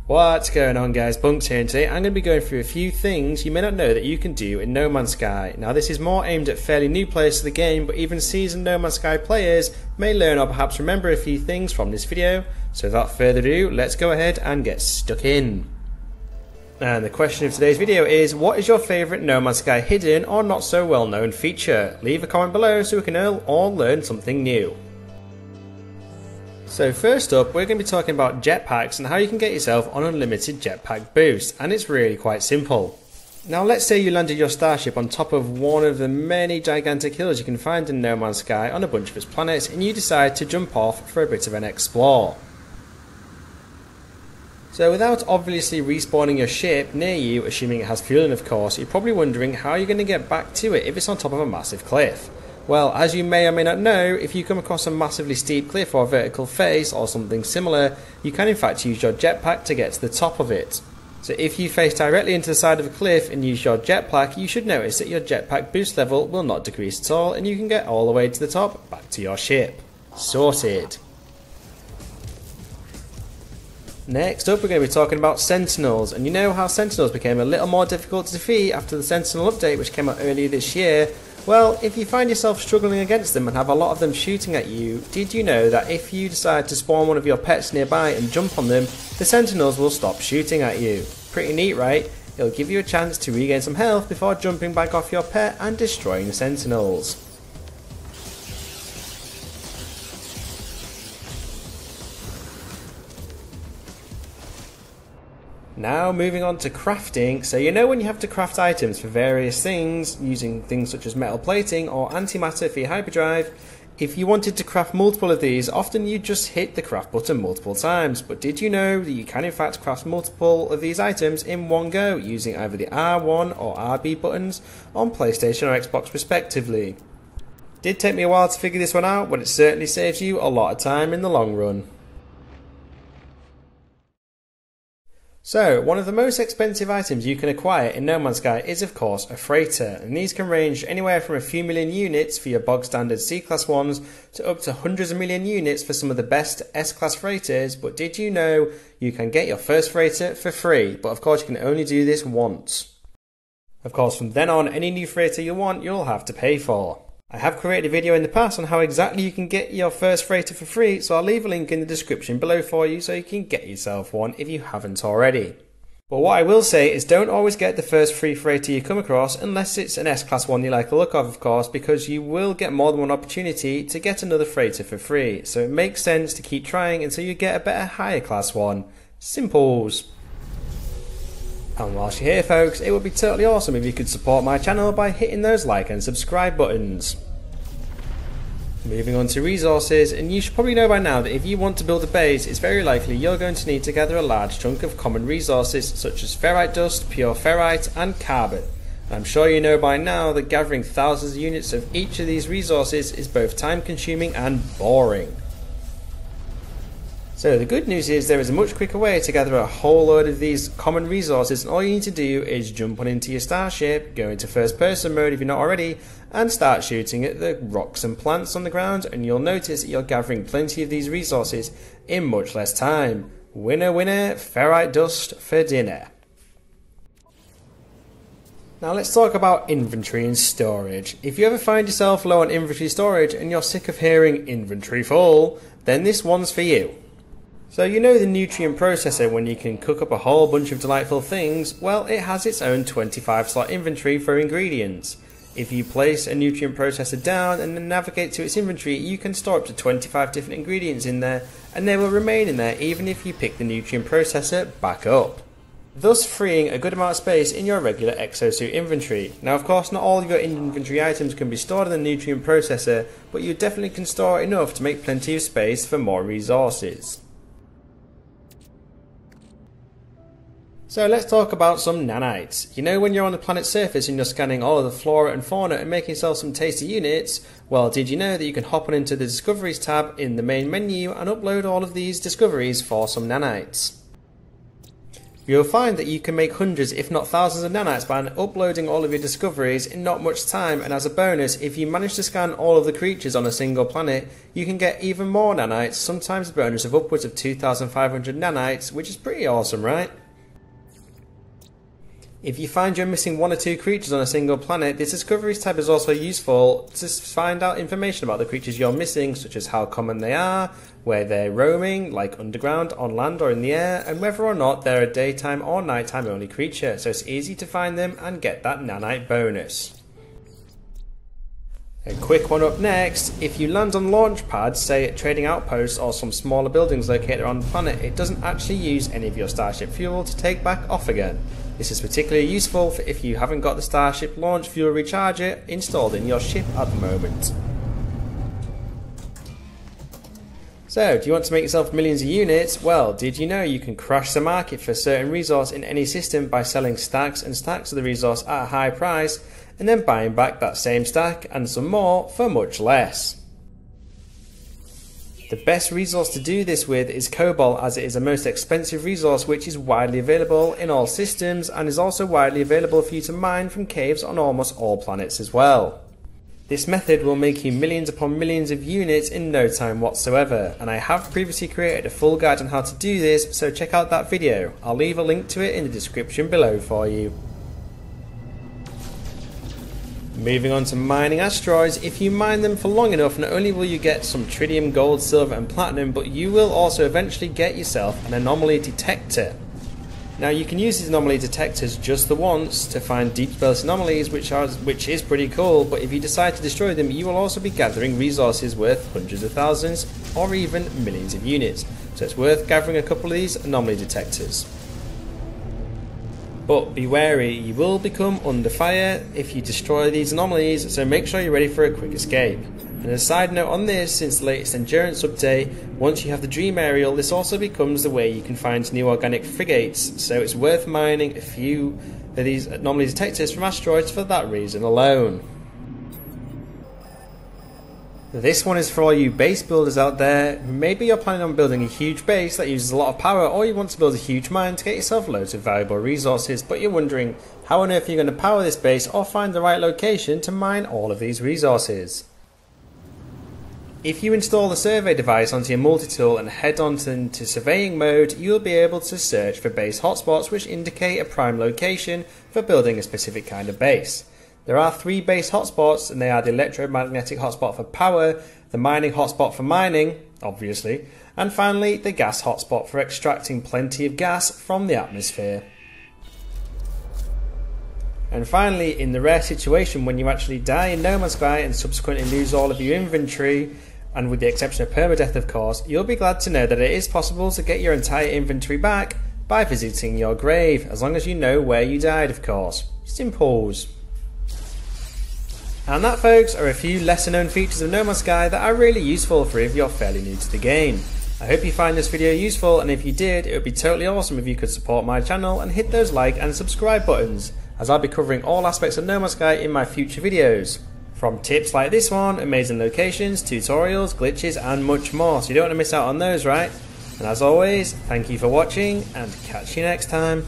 What's going on, guys? Bunks here, and today I'm going to be going through a few things you may not know that you can do in No Man's Sky. Now this is more aimed at fairly new players to the game, but even seasoned No Man's Sky players may learn or perhaps remember a few things from this video. So without further ado, let's go ahead and get stuck in. And the question of today's video is, what is your favourite No Man's Sky hidden or not so well known feature? Leave a comment below so we can all learn something new. So first up, we're going to be talking about jetpacks and how you can get yourself an unlimited jetpack boost, and it's really quite simple. Now let's say you landed your starship on top of one of the many gigantic hills you can find in No Man's Sky on a bunch of its planets, and you decide to jump off for a bit of an explore. So without obviously respawning your ship near you, assuming it has fueling of course, you're probably wondering how you're going to get back to it if it's on top of a massive cliff. Well, as you may or may not know, if you come across a massively steep cliff or vertical face or something similar, you can in fact use your jetpack to get to the top of it. So if you face directly into the side of a cliff and use your jetpack, you should notice that your jetpack boost level will not decrease at all, and you can get all the way to the top, back to your ship. Sorted. Next up, we're going to be talking about Sentinels, and you know how Sentinels became a little more difficult to defeat after the Sentinel update which came out earlier this year. Well, if you find yourself struggling against them and have a lot of them shooting at you, did you know that if you decide to spawn one of your pets nearby and jump on them, the Sentinels will stop shooting at you? Pretty neat, right? It'll give you a chance to regain some health before jumping back off your pet and destroying the Sentinels. Now moving on to crafting, so you know when you have to craft items for various things, using things such as metal plating or antimatter for your hyperdrive, if you wanted to craft multiple of these, often you just hit the craft button multiple times. But did you know that you can in fact craft multiple of these items in one go, using either the R1 or RB buttons on PlayStation or Xbox respectively? Did take me a while to figure this one out, but it certainly saves you a lot of time in the long run. So, one of the most expensive items you can acquire in No Man's Sky is of course a freighter, and these can range anywhere from a few million units for your bog standard C-class ones to up to hundreds of million units for some of the best S-class freighters. But did you know you can get your first freighter for free, but of course you can only do this once. Of course from then on, any new freighter you want you'll have to pay for. I have created a video in the past on how exactly you can get your first freighter for free, so I'll leave a link in the description below for you so you can get yourself one if you haven't already. But what I will say is don't always get the first free freighter you come across unless it's an S-class one you like the look of course, because you will get more than one opportunity to get another freighter for free, so it makes sense to keep trying until you get a better higher class one. Simples. And whilst you're here folks, it would be totally awesome if you could support my channel by hitting those like and subscribe buttons. Moving on to resources, and you should probably know by now that if you want to build a base, it's very likely you're going to need to gather a large chunk of common resources such as ferrite dust, pure ferrite and carbon. And I'm sure you know by now that gathering thousands of units of each of these resources is both time consuming and boring. So the good news is there is a much quicker way to gather a whole load of these common resources, and all you need to do is jump on into your starship, go into first person mode if you're not already, and start shooting at the rocks and plants on the ground, and you'll notice that you're gathering plenty of these resources in much less time. Winner winner, ferrite dust for dinner. Now let's talk about inventory and storage. If you ever find yourself low on inventory storage and you're sick of hearing inventory full, then this one's for you. So you know the nutrient processor, when you can cook up a whole bunch of delightful things? Well, it has its own 25 slot inventory for ingredients. If you place a nutrient processor down and then navigate to its inventory, you can store up to 25 different ingredients in there, and they will remain in there even if you pick the nutrient processor back up, thus freeing a good amount of space in your regular exosuit inventory. Now of course not all of your inventory items can be stored in the nutrient processor, but you definitely can store enough to make plenty of space for more resources. So let's talk about some nanites. You know when you're on the planet's surface and you're scanning all of the flora and fauna and making yourself some tasty units? Well, did you know that you can hop on into the Discoveries tab in the main menu and upload all of these discoveries for some nanites? You'll find that you can make hundreds if not thousands of nanites by uploading all of your discoveries in not much time, and as a bonus, if you manage to scan all of the creatures on a single planet, you can get even more nanites, sometimes a bonus of upwards of 2,500 nanites, which is pretty awesome, right? If you find you're missing one or two creatures on a single planet, this discoveries tab is also useful to find out information about the creatures you're missing, such as how common they are, where they're roaming, like underground, on land or in the air, and whether or not they're a daytime or nighttime only creature, so it's easy to find them and get that nanite bonus. A quick one up next: if you land on launch pads, say at trading outposts or some smaller buildings located around the planet, it doesn't actually use any of your starship fuel to take back off again. This is particularly useful for if you haven't got the starship launch fuel recharger installed in your ship at the moment. So, do you want to make yourself millions of units? Well, did you know you can crash the market for a certain resource in any system by selling stacks and stacks of the resource at a high price, and then buying back that same stack and some more for much less? The best resource to do this with is cobalt, as it is the most expensive resource which is widely available in all systems and is also widely available for you to mine from caves on almost all planets as well. This method will make you millions upon millions of units in no time whatsoever, and I have previously created a full guide on how to do this, so check out that video. I'll leave a link to it in the description below for you. Moving on to mining asteroids, if you mine them for long enough, not only will you get some tritium, gold, silver and platinum, but you will also eventually get yourself an anomaly detector. Now you can use these anomaly detectors just the once to find deep space anomalies, which is pretty cool, but if you decide to destroy them, you will also be gathering resources worth hundreds of thousands or even millions of units, so it's worth gathering a couple of these anomaly detectors. But be wary, you will become under fire if you destroy these anomalies, so make sure you're ready for a quick escape. And a side note on this, since the latest endurance update, once you have the dream aerial, this also becomes the way you can find new organic frigates, so it's worth mining a few of these anomaly detectors from asteroids for that reason alone. This one is for all you base builders out there. Maybe you're planning on building a huge base that uses a lot of power, or you want to build a huge mine to get yourself loads of valuable resources, but you're wondering how on earth you're going to power this base or find the right location to mine all of these resources. If you install the survey device onto your multi-tool and head on into surveying mode, you will be able to search for base hotspots which indicate a prime location for building a specific kind of base. There are 3 base hotspots, and they are the electromagnetic hotspot for power, the mining hotspot for mining, obviously, and finally the gas hotspot for extracting plenty of gas from the atmosphere. And finally, in the rare situation when you actually die in No Man's Sky and subsequently lose all of your inventory, and with the exception of permadeath of course, you'll be glad to know that it is possible to get your entire inventory back by visiting your grave, as long as you know where you died of course. Simple. And that, folks, are a few lesser known features of No Man's Sky that are really useful for if you're fairly new to the game. I hope you find this video useful, and if you did, it would be totally awesome if you could support my channel and hit those like and subscribe buttons, as I'll be covering all aspects of No Man's Sky in my future videos. From tips like this one, amazing locations, tutorials, glitches and much more, so you don't want to miss out on those, right? And as always, thank you for watching and catch you next time.